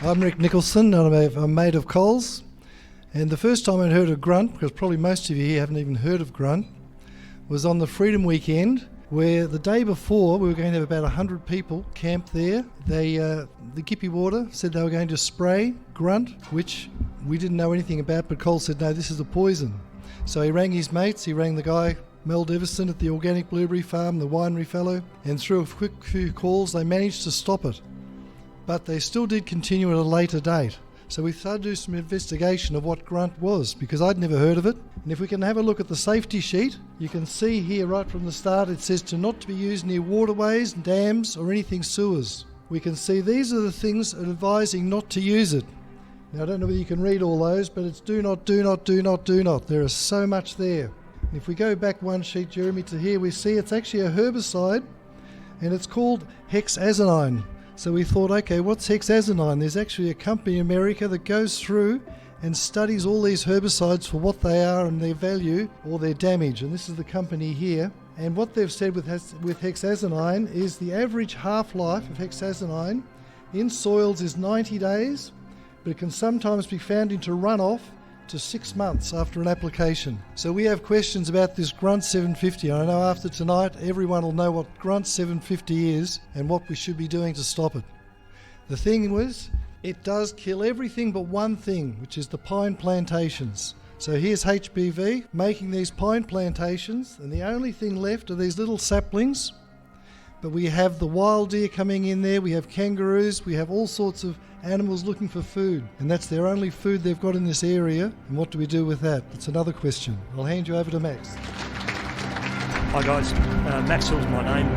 I'm Rick Nicholson, and I'm a mate of Coles. And the first time I'd heard of Grunt, because probably most of you here haven't even heard of Grunt, was on the Freedom Weekend, where the day before we were going to have about 100 people camped there. The Gippy Water said they were going to spray Grunt, which we didn't know anything about, but Cole said, no, this is a poison. So he rang his mates, he rang the guy, Mel Devison at the Organic Blueberry Farm, the winery fellow, and through a quick few calls they managed to stop it. But they still did continue at a later date. So we started to do some investigation of what Grunt was, because I'd never heard of it. And if we can have a look at the safety sheet, you can see here right from the start it says to not to be used near waterways, dams or anything sewers. We can see these are the things advising not to use it. Now I don't know whether you can read all those, but it's do not, do not, do not, do not. There is so much there. And if we go back one sheet, Jeremy, to here, we see it's actually a herbicide and it's called hexazinine. So we thought, okay, what's hexazinine? There's actually a company in America that goes through and studies all these herbicides for what they are and their value or their damage. And this is the company here. And what they've said with hexazinine is the average half-life of hexazinine in soils is 90 days, but it can sometimes be found into runoff to 6 months after an application. So we have questions about this Grunt 750. I know after tonight everyone will know what Grunt 750 is and what we should be doing to stop it. The thing was, it does kill everything but one thing, which is the pine plantations. So here's HBV making these pine plantations, and the only thing left are these little saplings. But we have the wild deer coming in there, we have kangaroos, we have all sorts of animals looking for food, and that's their only food they've got in this area. And what do we do with that? That's another question. I'll hand you over to Max. Hi guys, Max Hill's my name.